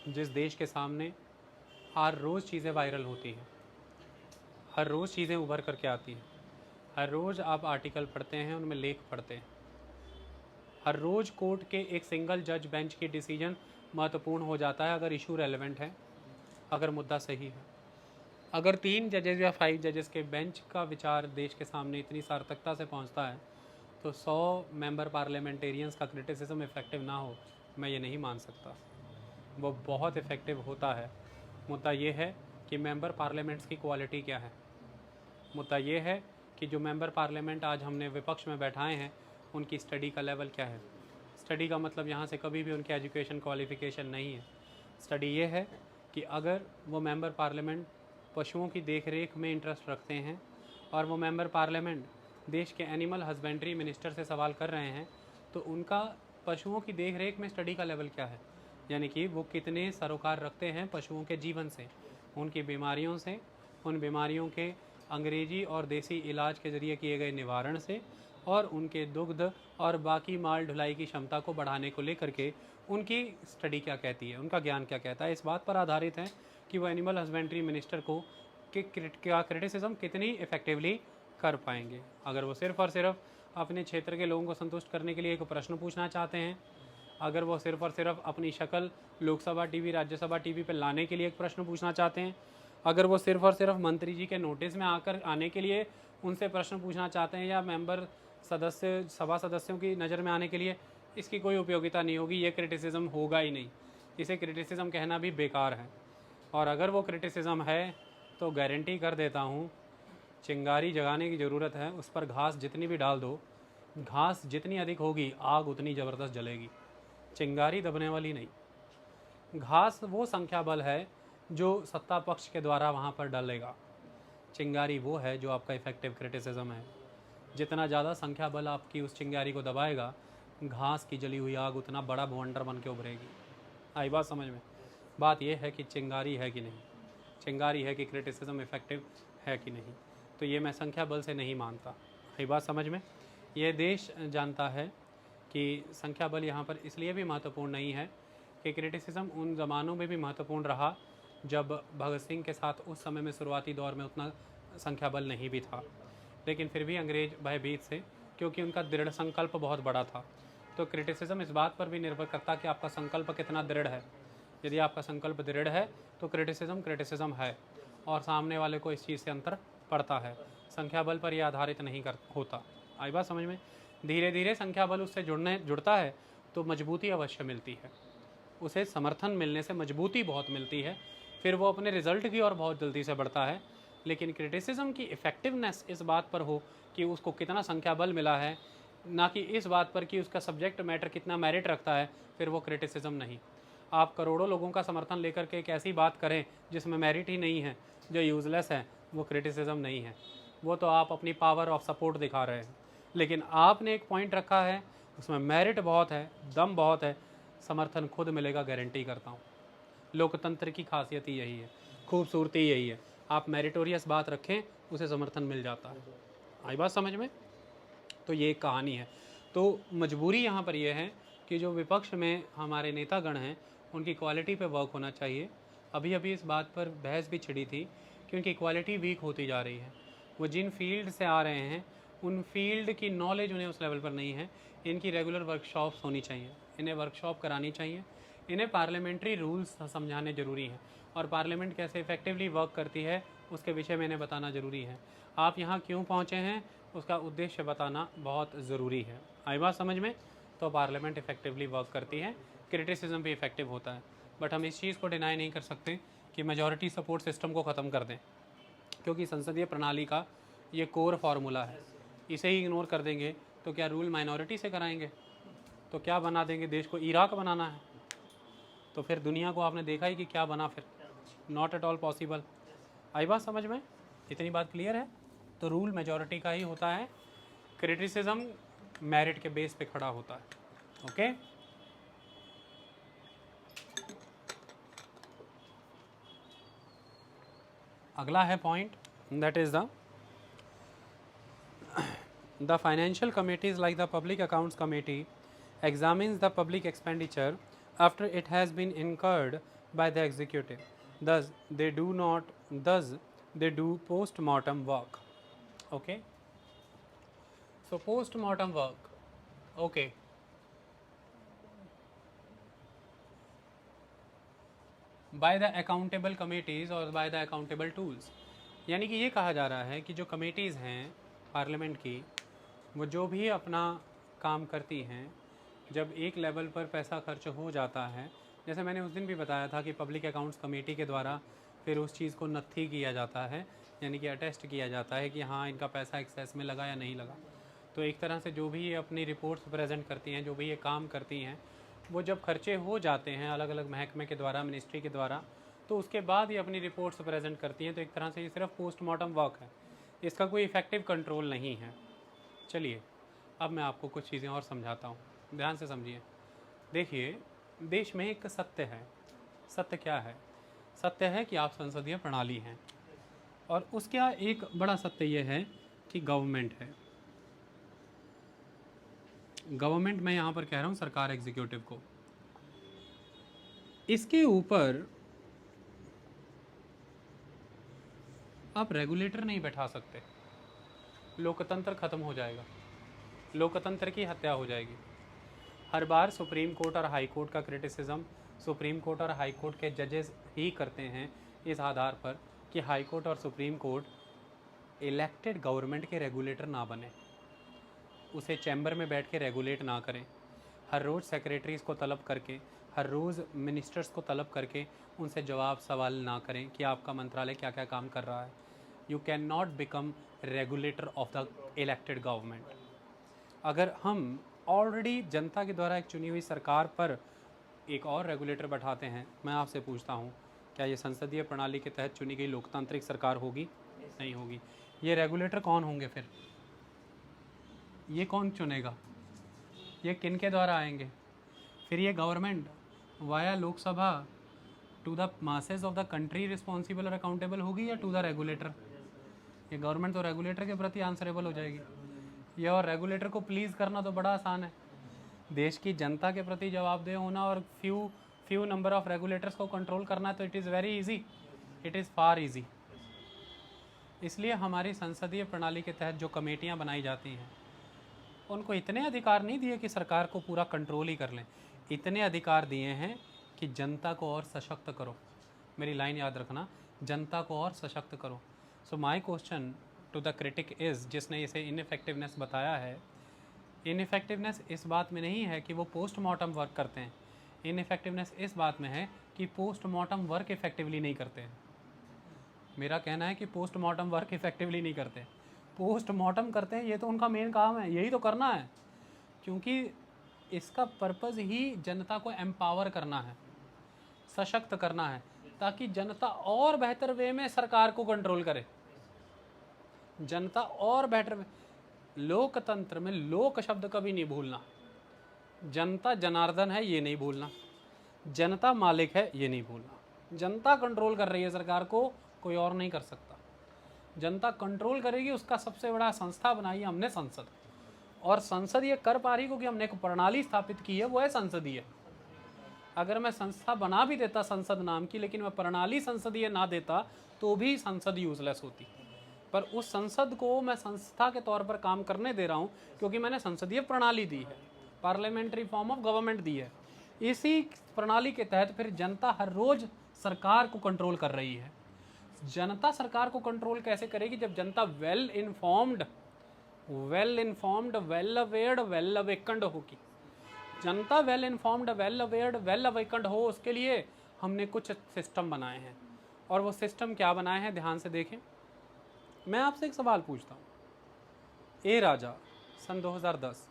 जिस देश के सामने हर रोज़ चीज़ें वायरल होती हैं, हर रोज़ चीज़ें उभर करके आती हैं, हर रोज़ आप आर्टिकल पढ़ते हैं, उनमें लेख पढ़ते हैं, हर रोज़ कोर्ट के एक सिंगल जज बेंच की डिसीजन महत्वपूर्ण हो जाता है अगर इशू रेलेवेंट है, अगर मुद्दा सही है। अगर 3 जजेस या 5 जजेस के बेंच का विचार देश के सामने इतनी सार्थकता से पहुंचता है, तो 100 मेंबर पार्लियामेंटेरियंस का क्रिटिसिज्म इफ़ेक्टिव ना हो, मैं ये नहीं मान सकता। वो बहुत इफ़ेक्टिव होता है। मुद्दा ये है कि मेंबर पार्लियामेंट्स की क्वालिटी क्या है। मुद्दा ये है कि जो मेंबर पार्लियामेंट आज हमने विपक्ष में बैठाए हैं, उनकी स्टडी का लेवल क्या है। स्टडी का मतलब यहाँ से कभी भी उनकी एजुकेशन क्वालिफ़िकेशन नहीं है। स्टडी ये है कि अगर वो मेंबर पार्लियामेंट पशुओं की देखरेख में इंटरेस्ट रखते हैं और वो मेंबर पार्लियामेंट देश के एनिमल हस्बेंड्री मिनिस्टर से सवाल कर रहे हैं, तो उनका पशुओं की देखरेख में स्टडी का लेवल क्या है, यानी कि वो कितने सरोकार रखते हैं पशुओं के जीवन से, उनकी बीमारियों से, उन बीमारियों के अंग्रेजी और देसी इलाज के ज़रिए किए गए निवारण से, और उनके दुग्ध और बाकी माल ढुलाई की क्षमता को बढ़ाने को लेकर के उनकी स्टडी क्या कहती है, उनका ज्ञान क्या कहता है। इस बात पर आधारित है कि वो एनिमल हस्बेंड्री मिनिस्टर को क्या क्रिटिसिज्म कितनी इफेक्टिवली कर पाएंगे। अगर वो सिर्फ़ और सिर्फ अपने क्षेत्र के लोगों को संतुष्ट करने के लिए एक प्रश्न पूछना चाहते हैं, अगर वो सिर्फ़ और सिर्फ अपनी शक्ल लोकसभा टीवी, राज्यसभा टीवी पर लाने के लिए एक प्रश्न पूछना चाहते हैं, अगर वो सिर्फ़ और सिर्फ मंत्री जी के नोटिस में आने के लिए उनसे प्रश्न पूछना चाहते हैं, या मेंबर सदस्य सभा सदस्यों की नज़र में आने के लिए, इसकी कोई उपयोगिता नहीं होगी। ये क्रिटिसिज्म होगा ही नहीं, इसे क्रिटिसिज्म कहना भी बेकार है। और अगर वो क्रिटिसिज्म है तो गारंटी कर देता हूँ, चिंगारी जगाने की ज़रूरत है। उस पर घास जितनी भी डाल दो, घास जितनी अधिक होगी, आग उतनी ज़बरदस्त जलेगी, चिंगारी दबने वाली नहीं। घास वो संख्या बल है जो सत्ता पक्ष के द्वारा वहाँ पर डलेगा, चिंगारी वो है जो आपका इफेक्टिव क्रिटिसिज्म है। जितना ज़्यादा संख्या बल आपकी उस चिंगारी को दबाएगा, घास की जली हुई आग उतना बड़ा भवंडर बन के उभरेगी। आई बात समझ में? बात यह है कि चिंगारी है कि नहीं, चिंगारी है कि क्रिटिसिज्म इफेक्टिव है कि नहीं। तो ये मैं संख्या बल से नहीं मानता। आई बात समझ में? यह देश जानता है कि संख्या बल यहाँ पर इसलिए भी महत्वपूर्ण नहीं है कि क्रिटिसिज्म उन ज़मानों में भी महत्वपूर्ण रहा जब भगत सिंह के साथ उस समय में शुरुआती दौर में उतना संख्या बल नहीं भी था, लेकिन फिर भी अंग्रेज भयभीत थे क्योंकि उनका दृढ़ संकल्प बहुत बड़ा था। तो क्रिटिसिज्म इस बात पर भी निर्भर करता कि आपका संकल्प कितना दृढ़ है। यदि आपका संकल्प दृढ़ है तो क्रिटिसिज्म है, और सामने वाले को इस चीज़ से अंतर पड़ता है। संख्या बल पर यह आधारित नहीं होता। आई बात समझ में? धीरे धीरे संख्या बल उससे जुड़ता है तो मजबूती अवश्य मिलती है, उसे समर्थन मिलने से मजबूती बहुत मिलती है, फिर वो अपने रिजल्ट की ओर बहुत जल्दी से बढ़ता है। लेकिन क्रिटिसिज्म की इफ़ेक्टिवनेस इस बात पर हो कि उसको कितना संख्या बल मिला है, ना कि इस बात पर कि उसका सब्जेक्ट मैटर कितना मेरिट रखता है, फिर वो क्रिटिसिज्म नहीं। आप करोड़ों लोगों का समर्थन लेकर के एक ऐसी बात करें जिसमें मेरिट ही नहीं है, जो यूज़लेस है, वो क्रिटिसिज्म नहीं है। वो तो आप अपनी पावर ऑफ सपोर्ट दिखा रहे हैं। लेकिन आपने एक पॉइंट रखा है, उसमें मेरिट बहुत है, दम बहुत है, समर्थन खुद मिलेगा, गारंटी करता हूँ। लोकतंत्र की खासियत ही यही है, खूबसूरती यही है। आप मेरिटोरियस बात रखें, उसे समर्थन मिल जाता है। आई बात समझ में? तो ये एक कहानी है। तो मजबूरी यहाँ पर यह है कि जो विपक्ष में हमारे नेतागण हैं, उनकी क्वालिटी पे वर्क होना चाहिए। अभी अभी इस बात पर बहस भी छिड़ी थी कि उनकी क्वालिटी वीक होती जा रही है। वो जिन फील्ड से आ रहे हैं, उन फील्ड की नॉलेज उन्हें उस लेवल पर नहीं है। इनकी रेगुलर वर्कशॉप्स होनी चाहिए, इन्हें वर्कशॉप करानी चाहिए, इन्हें पार्लियामेंट्री रूल्स समझाने ज़रूरी हैं, और पार्लियामेंट कैसे इफेक्टिवली वर्क करती है उसके विषय में इन्हें बताना ज़रूरी है। आप यहाँ क्यों पहुँचे हैं, उसका उद्देश्य बताना बहुत ज़रूरी है। आई बात समझ में? तो पार्लियामेंट इफेक्टिवली वर्क करती है, क्रिटिसिज्म भी इफेक्टिव होता है। बट हम इस चीज़ को डिनाई नहीं कर सकते कि मेजॉरिटी सपोर्ट सिस्टम को ख़त्म कर दें, क्योंकि संसदीय प्रणाली का ये कोर फार्मूला है। इसे ही इग्नोर कर देंगे तो क्या रूल माइनॉरिटी से कराएंगे? तो क्या बना देंगे? देश को इराक बनाना है? तो फिर दुनिया को आपने देखा ही कि क्या बना फिर। Not at all possible. आई बात समझ में? इतनी बात क्लियर है? तो रूल मेजॉरिटी का ही होता है, क्रिटिसिज्म मेरिट के बेस पे खड़ा होता है। ओके? अगला है point, that is the financial committees like the public accounts committee examines the public expenditure after it has been incurred by the executive. Thus they do post-mortem work. Okay, so post-mortem work, okay, by the accountable committees और by the accountable tools. यानी कि ये कहा जा रहा है कि जो कमेटीज़ हैं पार्लियामेंट की, वो जो भी अपना काम करती हैं, जब एक लेवल पर पैसा खर्च हो जाता है, जैसे मैंने उस दिन भी बताया था कि पब्लिक अकाउंट्स कमेटी के द्वारा फिर उस चीज़ को नत्थी किया जाता है, यानी कि अटेस्ट किया जाता है कि हाँ इनका पैसा एक्सेस में लगा या नहीं लगा। तो एक तरह से जो भी ये अपनी रिपोर्ट्स प्रेजेंट करती हैं, जो भी ये काम करती हैं, वो जब खर्चे हो जाते हैं अलग अलग महकमे के द्वारा, मिनिस्ट्री के द्वारा, तो उसके बाद ये अपनी रिपोर्ट्स प्रेजेंट करती हैं। तो एक तरह से ये सिर्फ पोस्टमार्टम वर्क है, इसका कोई इफ़ेक्टिव कंट्रोल नहीं है। चलिए अब मैं आपको कुछ चीज़ें और समझाता हूँ, ध्यान से समझिए। देखिए, देश में एक सत्य है। सत्य क्या है? सत्य है कि आप संसदीय प्रणाली हैं, और उसका एक बड़ा सत्य ये है कि गवर्नमेंट है। गवर्नमेंट मैं यहाँ पर कह रहा हूँ सरकार, एग्जीक्यूटिव को। इसके ऊपर आप रेगुलेटर नहीं बैठा सकते, लोकतंत्र खत्म हो जाएगा, लोकतंत्र की हत्या हो जाएगी। हर बार सुप्रीम कोर्ट और हाई कोर्ट का क्रिटिसिज्म सुप्रीम कोर्ट और हाई कोर्ट के जजेस ही करते हैं, इस आधार पर कि हाई कोर्ट और सुप्रीम कोर्ट इलेक्टेड गवर्नमेंट के रेगुलेटर ना बने, उसे चैम्बर में बैठ के रेगुलेट ना करें, हर रोज़ सेक्रेटरीज़ को तलब करके, हर रोज़ मिनिस्टर्स को तलब करके उनसे जवाब सवाल ना करें कि आपका मंत्रालय क्या क्या काम कर रहा है। You can not become regulator of the elected government. अगर हम ऑलरेडी जनता के द्वारा एक चुनी हुई सरकार पर एक और रेगुलेटर बैठाते हैं, मैं आपसे पूछता हूँ, क्या ये संसदीय प्रणाली के तहत चुनी गई लोकतांत्रिक सरकार होगी? नहीं होगी। ये रेगुलेटर कौन होंगे फिर? ये कौन चुनेगा? ये किन के द्वारा आएंगे? फिर ये government via Lok Sabha to the masses of the country responsible और अकाउंटेबल होगी या टू द रेगुलेटर? ये गवर्नमेंट तो रेगुलेटर के प्रति आंसरेबल हो जाएगी। ये और रेगुलेटर को प्लीज़ करना तो बड़ा आसान है, देश की जनता के प्रति जवाबदेह होना और फ्यू नंबर ऑफ रेगुलेटर्स को कंट्रोल करना, तो it is very easy, it is far easy. इसलिए हमारी संसदीय प्रणाली के तहत जो कमेटियां बनाई जाती हैं, उनको इतने अधिकार नहीं दिए कि सरकार को पूरा कंट्रोल ही कर लें, इतने अधिकार दिए हैं कि जनता को और सशक्त करो। मेरी लाइन याद रखना, जनता को और सशक्त करो। So my question to the critic is, जिसने इसे इनइफेक्टिवनेस बताया है, इनइफेक्टिवनेस इस बात में नहीं है कि वो पोस्टमार्टम वर्क करते हैं, इनइफेक्टिवनेस इस बात में है कि पोस्टमार्टम वर्क इफेक्टिवली नहीं करते हैं। मेरा कहना है कि पोस्टमार्टम वर्क इफेक्टिवली नहीं करते, पोस्टमार्टम करते हैं, ये तो उनका मेन काम है, यही तो करना है, क्योंकि इसका पर्पज़ ही जनता को एम्पावर करना है, सशक्त करना है, ताकि जनता और बेहतर वे में सरकार को कंट्रोल करे। जनता और बेहतर, लोकतंत्र में लोक शब्द कभी नहीं भूलना। जनता जनार्दन है ये नहीं भूलना, जनता मालिक है ये नहीं भूलना। जनता कंट्रोल कर रही है सरकार को, कोई और नहीं कर सकता। जनता कंट्रोल करेगी, उसका सबसे बड़ा संस्था बनाई है हमने, संसद। और संसद ये कर पा रही क्योंकि हमने एक प्रणाली स्थापित की है, वो है संसदीय। अगर मैं संस्था बना भी देता संसद नाम की, लेकिन मैं प्रणाली संसदीय ना देता, तो भी संसद यूजलेस होती। पर उस संसद को मैं संस्था के तौर पर काम करने दे रहा हूँ, क्योंकि मैंने संसदीय प्रणाली दी है, पार्लियामेंट्री फॉर्म ऑफ गवर्नमेंट दी है। इसी प्रणाली के तहत फिर जनता हर रोज़ सरकार को कंट्रोल कर रही है। जनता सरकार को कंट्रोल कैसे करेगी? जब जनता well informed, well अवेयर्ड, well awakened होगी। जनता well informed, well अवेयर्ड, well awakened हो, उसके लिए हमने कुछ सिस्टम बनाए हैं। और वो सिस्टम क्या बनाए हैं, ध्यान से देखें। मैं आपसे एक सवाल पूछता हूँ। ए राजा सन 2010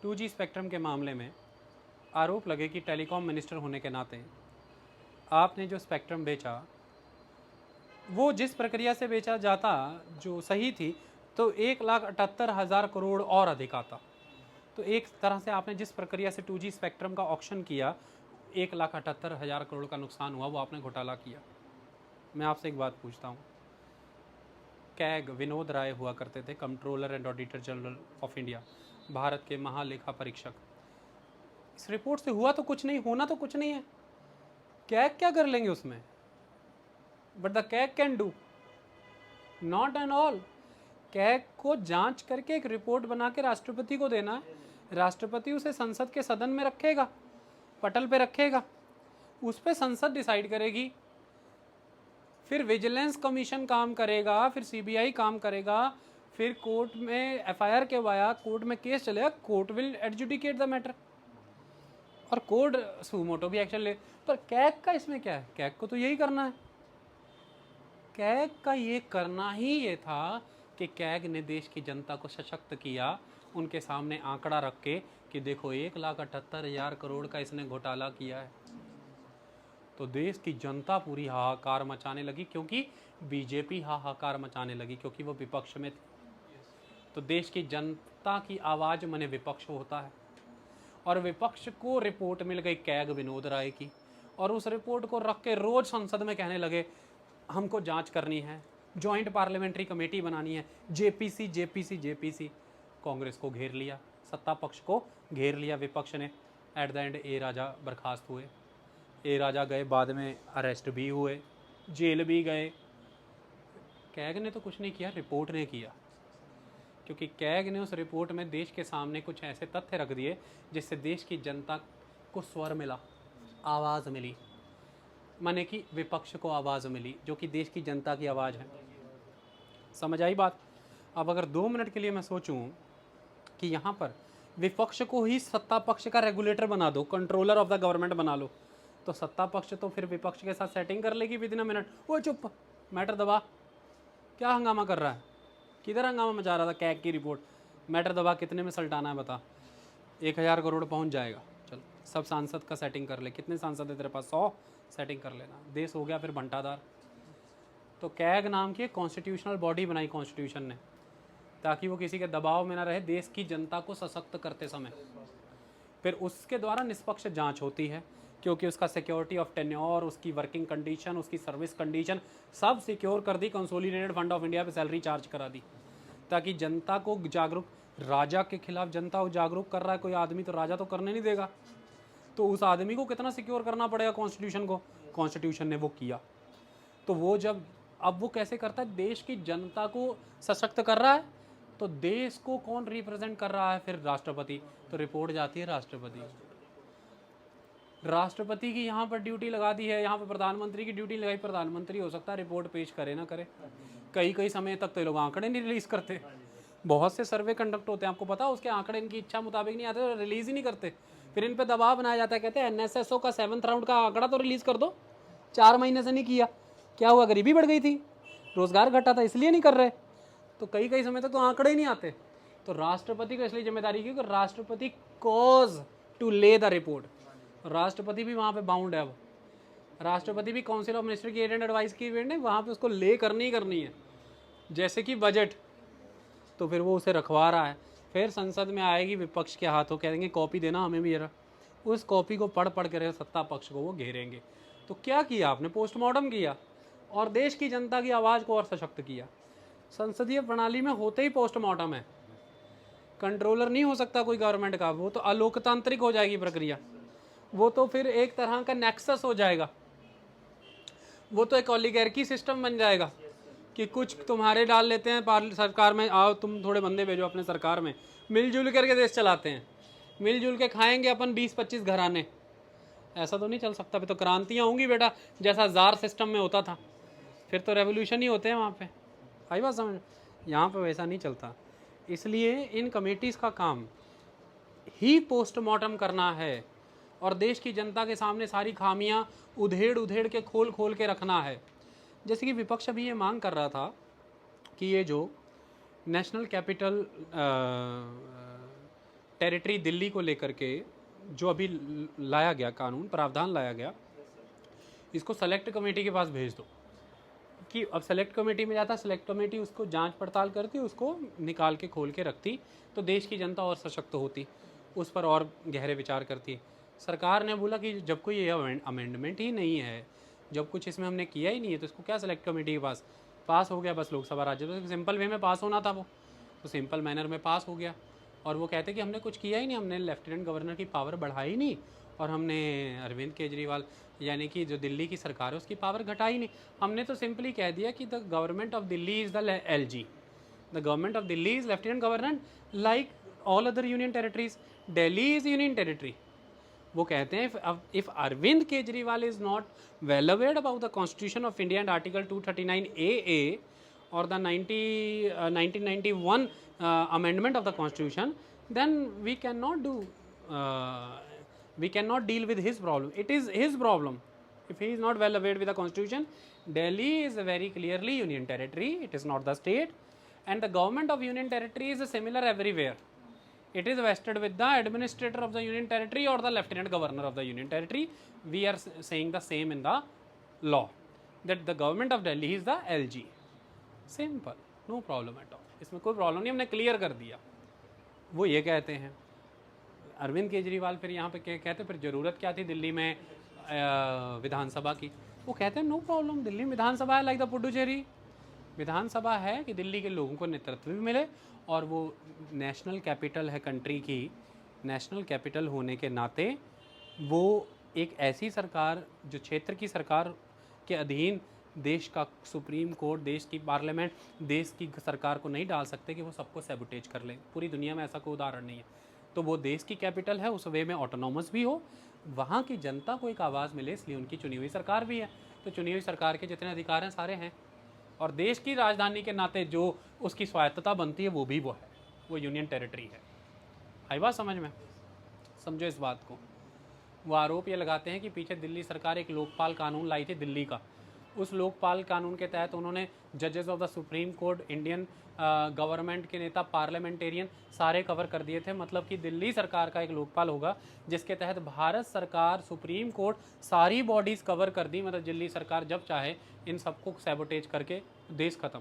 2G स्पेक्ट्रम के मामले में आरोप लगे कि टेलीकॉम मिनिस्टर होने के नाते आपने जो स्पेक्ट्रम बेचा, वो जिस प्रक्रिया से बेचा जाता जो सही थी, तो 1,78,000 करोड़ और अधिक आता। तो एक तरह से आपने जिस प्रक्रिया से 2G स्पेक्ट्रम का ऑक्शन किया, 1,78,000 करोड़ का नुकसान हुआ, वो आपने घोटाला किया। मैं आपसे एक बात पूछता हूँ, कैग विनोद राय हुआ करते थे, controller and auditor general of India, Bharat के महालेखा परीक्षक। इस रिपोर्ट से हुआ तो कुछ नहीं, होना तो कुछ नहीं है, कैग क्या कर लेंगे उसमें? But the CAG can do, not and all. CAG को जांच करके एक रिपोर्ट बना के राष्ट्रपति को देना है, राष्ट्रपति उसे संसद के सदन में रखेगा, पटल पे रखेगा, उस पर संसद डिसाइड करेगी, फिर विजिलेंस कमीशन काम करेगा, फिर सीबीआई काम करेगा, फिर कोर्ट में एफआईआर के वाया कोर्ट में केस चलेगा, court will adjudicate the matter और कोर्ट सुमोटो भी एक्शन ले। पर कैग का इसमें क्या है? कैग को तो यही करना है, कैग का ये करना ही ये था कि कैग ने देश की जनता को सशक्त किया, उनके सामने आंकड़ा रख के कि देखो 1,78,000 करोड़ का इसने घोटाला किया है। तो देश की जनता पूरी हाहाकार मचाने लगी, क्योंकि बीजेपी हाहाकार मचाने लगी क्योंकि वो विपक्ष में थी। तो देश की जनता की आवाज़ मने विपक्ष होता है, और विपक्ष को रिपोर्ट मिल गई कैग विनोद राय की, और उस रिपोर्ट को रख के रोज संसद में कहने लगे हमको जांच करनी है, जॉइंट पार्लियामेंट्री कमेटी बनानी है, जेपीसी जेपीसी जेपीसी। कांग्रेस को घेर लिया, सत्ता पक्ष को घेर लिया विपक्ष ने। एट द एंड ए राजा बर्खास्त हुए, ए राजा गए, बाद में अरेस्ट भी हुए, जेल भी गए। कैग ने तो कुछ नहीं किया, रिपोर्ट ने किया, क्योंकि कैग ने उस रिपोर्ट में देश के सामने कुछ ऐसे तथ्य रख दिए जिससे देश की जनता को स्वर मिला, आवाज़ मिली, माने कि विपक्ष को आवाज़ मिली, जो कि देश की जनता की आवाज़ है। समझ आई बात? अब अगर 2 मिनट के लिए मैं सोचूं कि यहाँ पर विपक्ष को ही सत्ता पक्ष का रेगुलेटर बना दो, कंट्रोलर ऑफ द गवर्नमेंट बना लो, तो सत्ता पक्ष तो फिर विपक्ष के साथ सेटिंग कर लेगी विद इन अ मिनट। वो चुप, मैटर दबा, क्या हंगामा कर रहा है, किधर हंगामा मचा रहा था? कैग की रिपोर्ट, मैटर दबा, कितने में सल्टाना है बता, 1,000 करोड़ पहुंच जाएगा, चल सब सांसद का सेटिंग कर ले, कितने सांसद है तेरे पास? 100, सेटिंग कर लेना, देश हो गया फिर बंटादार। तो कैग नाम की कॉन्स्टिट्यूशनल बॉडी बनाई कॉन्स्टिट्यूशन ने, ताकि वो किसी के दबाव में ना रहे देश की जनता को सशक्त करते समय। फिर उसके द्वारा निष्पक्ष जांच होती है, क्योंकि उसका सिक्योरिटी ऑफ टेन्योर, उसकी वर्किंग कंडीशन, उसकी सर्विस कंडीशन सब सिक्योर कर दी, कंसोलिडेटेड फंड ऑफ इंडिया पे सैलरी चार्ज करा दी, ताकि जनता को जागरूक, राजा के खिलाफ जनता को जागरूक कर रहा है कोई आदमी, तो राजा तो करने नहीं देगा, तो उस आदमी को कितना सिक्योर करना पड़ेगा कॉन्स्टिट्यूशन को, कॉन्स्टिट्यूशन ने वो किया। तो वो जब, अब वो कैसे करता है, देश की जनता को सशक्त कर रहा है, तो देश को कौन रिप्रेजेंट कर रहा है? फिर राष्ट्रपति। तो रिपोर्ट जाती है राष्ट्रपति, राष्ट्रपति की यहाँ पर ड्यूटी लगा दी है, यहाँ पर प्रधानमंत्री की ड्यूटी लगाई, प्रधानमंत्री हो सकता है रिपोर्ट पेश करे ना करे, कई समय तक तो ये लोग आंकड़े नहीं रिलीज़ करते। बहुत से सर्वे कंडक्ट होते हैं, आपको पता है, उसके आंकड़े इनकी इच्छा मुताबिक नहीं आते, तो रिलीज़ ही नहीं करते। फिर इन पर दबाव बनाया जाता है, कहते हैं NSSO का 7th राउंड का आंकड़ा तो रिलीज़ कर दो, 4 महीने से नहीं किया, क्या हुआ? गरीबी बढ़ गई थी, रोजगार घटा था, इसलिए नहीं कर रहे। तो कई समय तक तो आंकड़े ही नहीं आते। तो राष्ट्रपति को इसलिए जिम्मेदारी की, क्योंकि राष्ट्रपति कॉज टू ले द रिपोर्ट, राष्ट्रपति भी वहाँ पे बाउंड है। अब राष्ट्रपति भी काउंसिल ऑफ मिनिस्टर की एड एंड एडवाइस की इवेंट है, वहाँ पे उसको ले करनी ही करनी है, जैसे कि बजट। तो फिर वो उसे रखवा रहा है, फिर संसद में आएगी, विपक्ष के हाथों कहेंगे कॉपी देना हमें भी जरा, उस कॉपी को पढ़ के सत्ता पक्ष को वो घेरेंगे। तो क्या किया आपने? पोस्टमार्टम किया और देश की जनता की आवाज़ को और सशक्त किया। संसदीय प्रणाली में होते ही पोस्टमार्टम है, कंट्रोलर नहीं हो सकता कोई गवर्नमेंट का, वो तो अलोकतांत्रिक हो जाएगी प्रक्रिया, वो तो फिर एक तरह का नेक्सस हो जाएगा, वो तो एक ओलिगार्की सिस्टम बन जाएगा कि कुछ तुम्हारे डाल लेते हैं सरकार में, आओ तुम थोड़े बंदे भेजो अपने सरकार में, मिलजुल करके देश चलाते हैं, मिलजुल के खाएंगे अपन 20-25 घराने। ऐसा तो नहीं चल सकता, फिर तो क्रांतियाँ होंगी बेटा, जैसा जार सिस्टम में होता था, फिर तो रेवोल्यूशन ही होते हैं वहाँ पे। आई बात समझ? यहाँ पे वैसा नहीं चलता। इसलिए इन कमेटीज़ का काम ही पोस्टमार्टम करना है और देश की जनता के सामने सारी खामियां उधेड़ के खोल के रखना है। जैसे कि विपक्ष अभी ये मांग कर रहा था कि ये जो नेशनल कैपिटल टेरिटरी दिल्ली को लेकर के जो अभी लाया गया कानून, प्रावधान लाया गया, इसको सेलेक्ट कमेटी के पास भेज दो, कि अब सेलेक्ट कमेटी में जाता, सेलेक्ट कमेटी उसको जांच पड़ताल करती, उसको निकाल के खोल के रखती, तो देश की जनता और सशक्त होती, उस पर और गहरे विचार करती। सरकार ने बोला कि जब कोई ये अमेंडमेंट ही नहीं है, जब कुछ इसमें हमने किया ही नहीं है, तो इसको क्या सेलेक्ट कमेटी के पास हो गया, बस लोकसभा राज्यसभा सिंपल वे में पास होना था वो, तो सिंपल मैनर में पास हो गया। और वो कहते कि हमने कुछ किया ही नहीं, हमने लेफ्टिनेंट गवर्नर की पावर बढ़ाई नहीं, और हमने अरविंद केजरीवाल यानी कि जो दिल्ली की सरकार है उसकी पावर घटाई नहीं, हमने तो सिंपली कह दिया कि the government of Delhi is the LG, the government of Delhi is lieutenant governor like all other union territories, Delhi is union territory. वो कहते हैं if Arvind Kejriwal is not well aware about the constitution of India and article 239 AA और the 1991 amendment of the constitution, then we cannot deal with his problem. It is his problem if he is not well aware with the constitution. Delhi is very clearly union territory, it is not the state, and the government of union territory is similar everywhere. It is vested with the administrator of the union territory or the lieutenant governor of the union territory. We are saying the same in the law that the government of Delhi is the LG. Simple, no problem at all. इसमें कोई problem नहीं, हमने clear कर दिया। वो ये कहते हैं अरविंद केजरीवाल फिर यहाँ पे कहते फिर ज़रूरत क्या थी दिल्ली में विधानसभा की। वो कहते हैं नो प्रॉब्लम, दिल्ली में विधानसभा है लाइक द पुडुचेरी, विधानसभा है कि दिल्ली के लोगों को नेतृत्व भी मिले और वो नेशनल कैपिटल है कंट्री की, नेशनल कैपिटल होने के नाते वो एक ऐसी सरकार जो क्षेत्र की सरकार के अधीन देश का सुप्रीम कोर्ट, देश की पार्लियामेंट, देश की सरकार को नहीं डाल सकते कि वो सबको सैबोटेज कर ले। पूरी दुनिया में ऐसा कोई उदाहरण नहीं है। तो वो देश की कैपिटल है, उस वे में ऑटोनॉमस भी हो, वहाँ की जनता को एक आवाज़ मिले, इसलिए उनकी चुनी हुई सरकार भी है। तो चुनी हुई सरकार के जितने अधिकार हैं सारे हैं, और देश की राजधानी के नाते जो उसकी स्वायत्तता बनती है वो भी वो है, वो यूनियन टेरिटरी है। आई बात समझ में? समझो इस बात को। वो आरोप ये लगाते हैं कि पीछे दिल्ली सरकार एक लोकपाल कानून लाई थी दिल्ली का, उस लोकपाल कानून के तहत उन्होंने जजेस of the supreme court, Indian government के नेता, पार्लियामेंटेरियन सारे कवर कर दिए थे। मतलब कि दिल्ली सरकार का एक लोकपाल होगा जिसके तहत भारत सरकार, सुप्रीम कोर्ट सारी बॉडीज़ कवर कर दी। मतलब दिल्ली सरकार जब चाहे इन सबको सैबोटेज करके देश ख़त्म।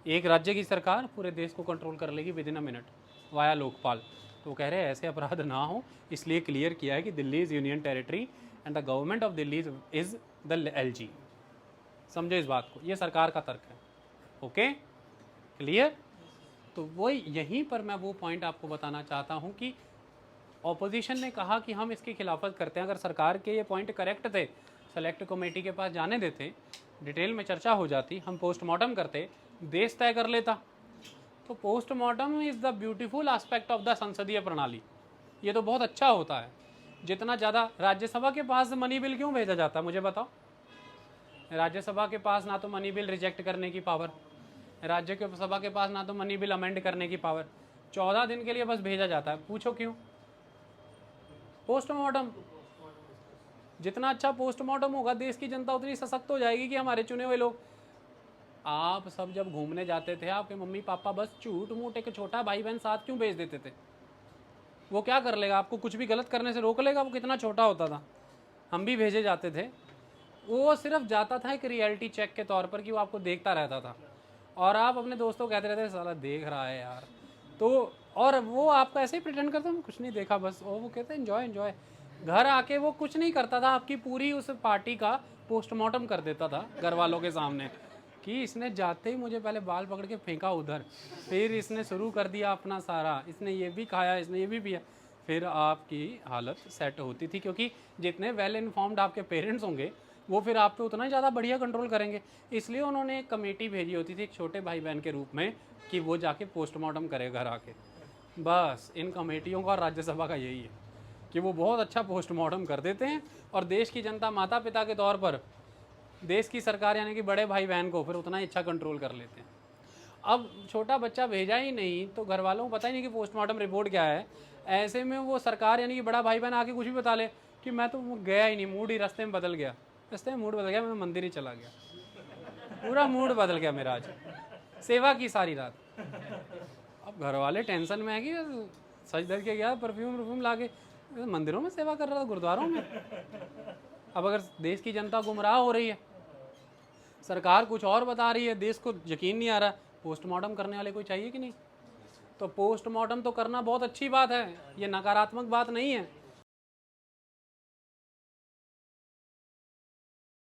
एक राज्य की सरकार पूरे देश को कंट्रोल कर लेगी with in a minute via Lokpal. तो वो कह रहे हैं ऐसे अपराध ना हो, इसलिए क्लियर किया है कि Delhi is union territory and the government of Delhi is the LG। समझो इस बात को, ये सरकार का तर्क है। Okay, clear? तो वो यहीं पर मैं वो पॉइंट आपको बताना चाहता हूँ कि ऑपोजिशन ने कहा कि हम इसकी खिलाफत करते हैं। अगर सरकार के ये पॉइंट करेक्ट थे, सेलेक्ट कमेटी के पास जाने देते, डिटेल में चर्चा हो जाती, हम पोस्टमार्टम करते, देश तय कर लेता। तो postmortem is the beautiful aspect of the संसदीय प्रणाली। ये तो बहुत अच्छा होता है। जितना ज़्यादा राज्यसभा के पास मनी बिल क्यों भेजा जाता है मुझे बताओ? राज्यसभा के पास ना तो मनी बिल रिजेक्ट करने की पावर, राज्यसभा के पास ना तो मनी बिल अमेंड करने की पावर, 14 दिन के लिए बस भेजा जाता है। पूछो क्यों? पोस्टमार्टम। जितना अच्छा पोस्टमार्टम होगा देश की जनता उतनी सशक्त हो जाएगी कि हमारे चुने हुए लोग। आप सब जब घूमने जाते थे, आपके मम्मी पापा बस झूठ मूठ एक छोटा भाई बहन साथ क्यों भेज देते थे? वो क्या कर लेगा? आपको कुछ भी गलत करने से रोक लेगा? वो कितना छोटा होता था। हम भी भेजे जाते थे, वो सिर्फ जाता था एक रियलिटी चेक के तौर पर कि वो आपको देखता रहता था, और आप अपने दोस्तों को कहते रहते साला देख रहा है यार। तो और वो आपको ऐसे ही प्रिटेंड करता, कुछ नहीं देखा बस, और वो कहते एंजॉय एंजॉय। घर आके वो कुछ नहीं करता था, आपकी पूरी उस पार्टी का पोस्टमार्टम कर देता था घर वालों के सामने कि इसने जाते ही मुझे पहले बाल पकड़ के फेंका उधर, फिर इसने शुरू कर दिया अपना सारा, इसने ये भी खाया, इसने ये भी पिया। फिर आपकी हालत सेट होती थी, क्योंकि जितने वेल इन्फॉर्म्ड आपके पेरेंट्स होंगे वो फिर आप पे उतना ही ज़्यादा बढ़िया कंट्रोल करेंगे। इसलिए उन्होंने एक कमेटी भेजी होती थी एक छोटे भाई बहन के रूप में कि वो जाके पोस्टमार्टम करे घर आके। बस इन कमेटियों का और राज्यसभा का यही है कि वो बहुत अच्छा पोस्टमार्टम कर देते हैं, और देश की जनता माता पिता के तौर पर देश की सरकार यानी कि बड़े भाई बहन को फिर उतना ही अच्छा कंट्रोल कर लेते हैं। अब छोटा बच्चा भेजा ही नहीं तो घर वालों को पता ही नहीं कि पोस्टमार्टम रिपोर्ट क्या है। ऐसे में वो सरकार यानी कि बड़ा भाई बहन आके कुछ भी बता ले कि मैं तो गया ही नहीं, मूड ही रास्ते में बदल गया, रास्ते में मूड बदल गया, मैं मंदिर ही चला गया, पूरा मूड बदल गया मेरा, आज सेवा की सारी रात। अब घर वाले टेंशन में है कि सच धर के गया, परफ्यूम ला के मंदिरों में सेवा कर रहा था, गुरुद्वारों में। अब अगर देश की जनता गुमराह हो रही है, सरकार कुछ और बता रही है, देश को यकीन नहीं आ रहा, पोस्टमार्टम करने वाले कोई चाहिए कि नहीं? तो पोस्टमार्टम तो करना बहुत अच्छी बात है, ये नकारात्मक बात नहीं है।